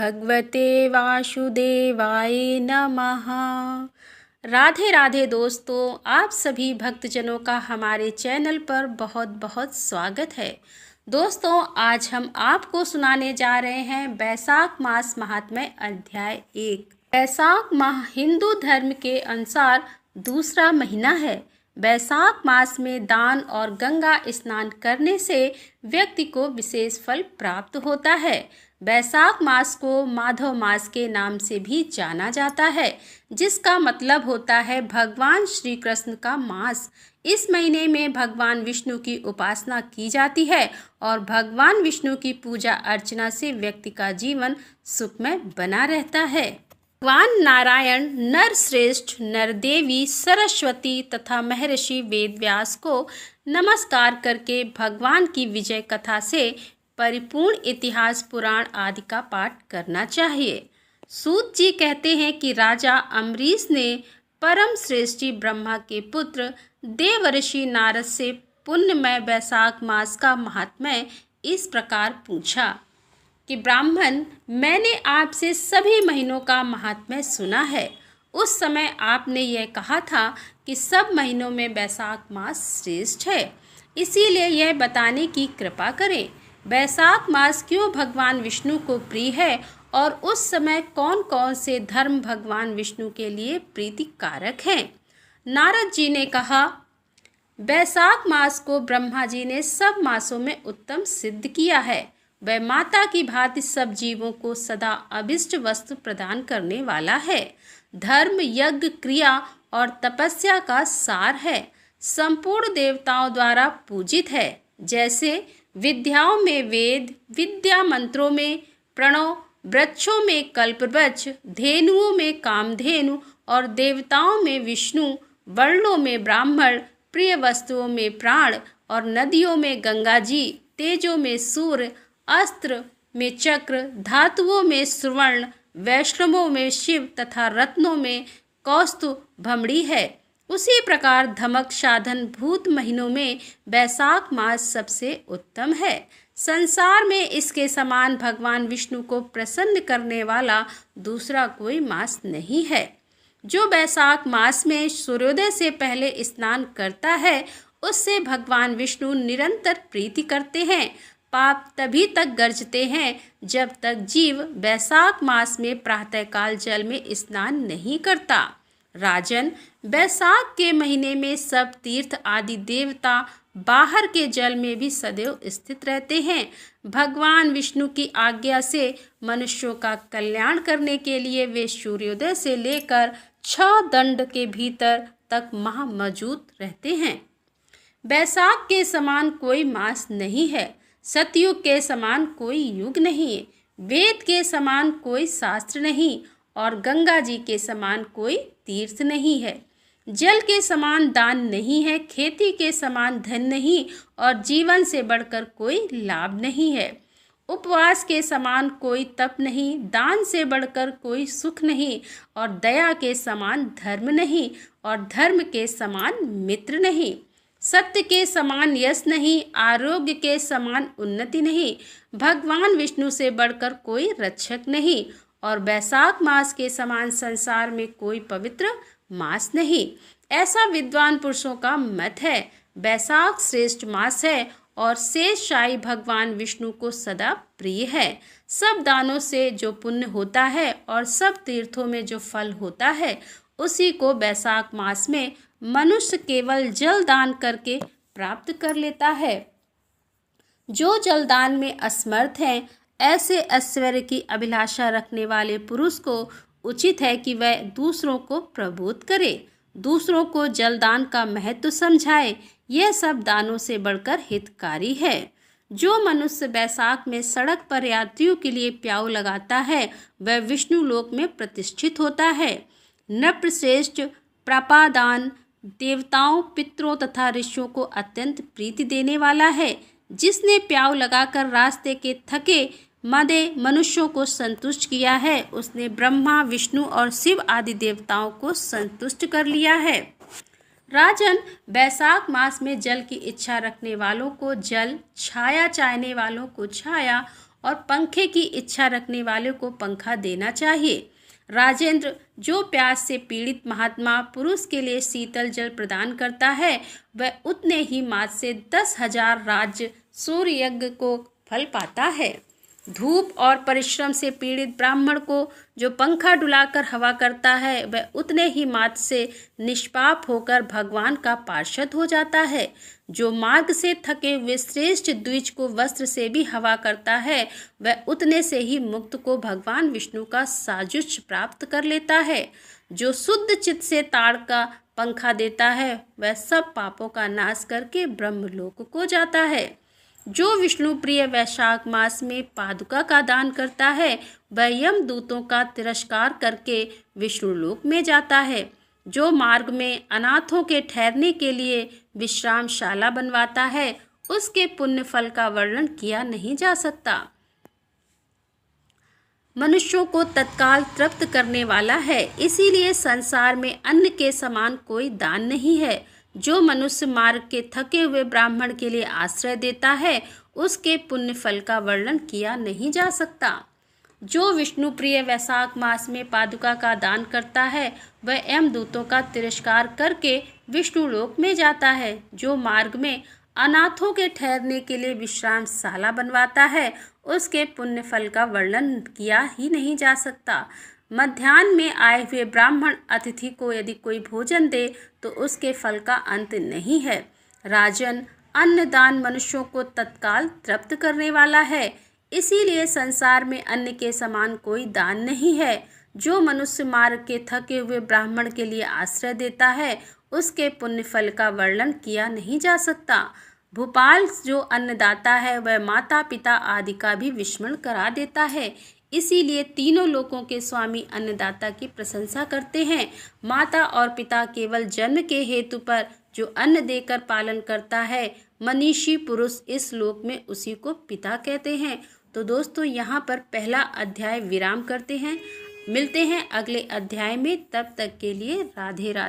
भगवते वासुदेवाय नमः। राधे राधे दोस्तों, आप सभी भक्तजनों का हमारे चैनल पर बहुत बहुत स्वागत है। दोस्तों, आज हम आपको सुनाने जा रहे हैं वैशाख मास महात्म्य अध्याय 1। वैशाख माह हिंदू धर्म के अनुसार दूसरा महीना है। वैशाख मास में दान और गंगा स्नान करने से व्यक्ति को विशेष फल प्राप्त होता है। वैशाख मास को माधव मास के नाम से भी जाना जाता है, जिसका मतलब होता है भगवान श्री कृष्ण का मास। इस महीने में भगवान विष्णु की उपासना की जाती है और भगवान विष्णु की पूजा अर्चना से व्यक्ति का जीवन सुखमय बना रहता है। भगवान नारायण नर श्रेष्ठ नरदेवी सरस्वती तथा महर्षि वेदव्यास को नमस्कार करके भगवान की विजय कथा से परिपूर्ण इतिहास पुराण आदि का पाठ करना चाहिए। सूत जी कहते हैं कि राजा अम्बरीश ने परम श्रेष्ठी ब्रह्मा के पुत्र देवर्षि नारद से पुण्यमय वैशाख मास का महात्म्य इस प्रकार पूछा कि ब्राह्मण, मैंने आपसे सभी महीनों का महात्म्य सुना है। उस समय आपने यह कहा था कि सब महीनों में वैशाख मास श्रेष्ठ है, इसीलिए यह बताने की कृपा करें। वैशाख मास क्यों भगवान विष्णु को प्रिय है और उस समय कौन कौन से धर्म भगवान विष्णु के लिए प्रीतिकारक हैं? नारद जी ने कहा, वैशाख मास को ब्रह्मा जी ने सब मासों में उत्तम सिद्ध किया है। वह माता की भांति सब जीवों को सदा अभिष्ट वस्तु प्रदान करने वाला है। धर्म, यज्ञ, क्रिया और तपस्या का सार है। संपूर्ण देवताओं द्वारा पूजित है। जैसे विद्याओं में वेद, विद्या मंत्रों में प्रणव, वृक्षों में कल्पवृक्ष, धेनुओं में कामधेनु और देवताओं में विष्णु, वर्णों में ब्राह्मण, प्रिय वस्तुओं में प्राण और नदियों में गंगा जी, तेजों में सूर्य, अस्त्र में चक्र, धातुओं में सुवर्ण, वैष्णवों में शिव तथा रत्नों में कौस्तुभ भमड़ी है। उसी प्रकार धमक साधन भूत महीनों में वैशाख मास सबसे उत्तम है। संसार में इसके समान भगवान विष्णु को प्रसन्न करने वाला दूसरा कोई मास नहीं है। जो वैशाख मास में सूर्योदय से पहले स्नान करता है, उससे भगवान विष्णु निरंतर प्रीति करते हैं। पाप तभी तक गर्जते हैं जब तक जीव वैशाख मास में प्रातःकाल जल में स्नान नहीं करता। राजन, वैशाख के महीने में सब तीर्थ आदि देवता बाहर के जल में भी सदैव स्थित रहते हैं। भगवान विष्णु की आज्ञा से मनुष्यों का कल्याण करने के लिए वे सूर्योदय से लेकर 6 दंड के भीतर तक मौजूद रहते हैं। वैशाख के समान कोई मास नहीं है। सतयुग के समान कोई युग नहीं है। वेद के समान कोई शास्त्र नहीं और गंगा जी के समान कोई तीर्थ नहीं है। जल के समान दान नहीं है, खेती के समान धन नहीं और जीवन से बढ़कर कोई लाभ नहीं है। उपवास के समान कोई तप नहीं, दान से बढ़कर कोई सुख नहीं और दया के समान धर्म नहीं और धर्म के समान मित्र नहीं। सत्य के समान यश नहीं, आरोग्य के समान उन्नति नहीं, भगवान विष्णु से बढ़कर कोई रक्षक नहीं और वैशाख मास के समान संसार में कोई पवित्र मास नहीं। ऐसा विद्वान पुरुषों का मत है। वैशाख श्रेष्ठ मास है और शेषशायी भगवान विष्णु को सदा प्रिय है। सब दानों से जो पुण्य होता है और सब तीर्थों में जो फल होता है, उसी को वैशाख मास में मनुष्य केवल जल दान करके प्राप्त कर लेता है। जो जलदान में असमर्थ हैं, ऐसे ऐश्वर्य की अभिलाषा रखने वाले पुरुष को उचित है कि वह दूसरों को प्रबोध करे, दूसरों को जलदान का महत्व समझाए। यह सब दानों से बढ़कर हितकारी है। जो मनुष्य वैशाख में सड़क पर यात्रियों के लिए प्याऊ लगाता है, वह विष्णु लोक में प्रतिष्ठित होता है। नृपश्रेष्ठ प्रपादान देवताओं, पितरों तथा ऋषियों को अत्यंत प्रीति देने वाला है। जिसने प्याऊ लगाकर रास्ते के थके मादे मनुष्यों को संतुष्ट किया है, उसने ब्रह्मा, विष्णु और शिव आदि देवताओं को संतुष्ट कर लिया है। राजन, वैशाख मास में जल की इच्छा रखने वालों को जल, छाया चाहने वालों को छाया और पंखे की इच्छा रखने वाले को पंखा देना चाहिए। राजेंद्र, जो प्यास से पीड़ित महात्मा पुरुष के लिए शीतल जल प्रदान करता है, वह उतने ही मात्र से 10,000 राज्य सूर्य यज्ञ को फल पाता है। धूप और परिश्रम से पीड़ित ब्राह्मण को जो पंखा डुलाकर हवा करता है, वह उतने ही मात्र से निष्पाप होकर भगवान का पार्षद हो जाता है। जो मार्ग से थके हुए श्रेष्ठ द्विज को वस्त्र से भी हवा करता है, वह उतने से ही मुक्त को भगवान विष्णु का साजुष्य प्राप्त कर लेता है। जो शुद्ध चित्त से ताड़ का पंखा देता है, वह सब पापों का नाश करके ब्रह्मलोक को जाता है। जो विष्णु प्रिय वैशाख मास में पादुका का दान करता है, वह यमदूतों का तिरस्कार करके विष्णुलोक में जाता है। जो मार्ग में अनाथों के ठहरने के लिए विश्रामशाला बनवाता है, उसके पुण्य फल का वर्णन किया नहीं जा सकता। मनुष्यों को तत्काल तृप्त करने वाला है, इसीलिए संसार में अन्न के समान कोई दान नहीं है। जो मनुष्य मार्ग के थके हुए ब्राह्मण के लिए आश्रय देता है, उसके पुण्य फल का वर्णन किया नहीं जा सकता। जो विष्णु प्रिय वैशाख मास में पादुका का दान करता है, वह यमदूतों का तिरस्कार करके विष्णुलोक में जाता है। जो मार्ग में अनाथों के ठहरने के लिए विश्रामशाला बनवाता है, उसके पुण्य फल का वर्णन किया ही नहीं जा सकता। मध्याह्न में आए हुए ब्राह्मण अतिथि को यदि कोई भोजन दे तो उसके फल का अंत नहीं है। राजन, अन्नदान मनुष्यों को तत्काल तृप्त करने वाला है, इसीलिए संसार में अन्न के समान कोई दान नहीं है। जो मनुष्य मार्ग के थके हुए ब्राह्मण के लिए आश्रय देता है, उसके पुण्य फल का वर्णन किया नहीं जा सकता। भूपाल जो अन्नदाता है, वह माता पिता आदि का भी विस्मरण करा देता है, इसीलिए तीनों लोकों के स्वामी अन्नदाता की प्रशंसा करते हैं। माता और पिता केवल जन्म के हेतु पर जो अन्न देकर पालन करता है, मनीषी पुरुष इस लोक में उसी को पिता कहते हैं। तो दोस्तों, यहाँ पर पहला अध्याय विराम करते हैं। मिलते हैं अगले अध्याय में, तब तक के लिए राधे राधे।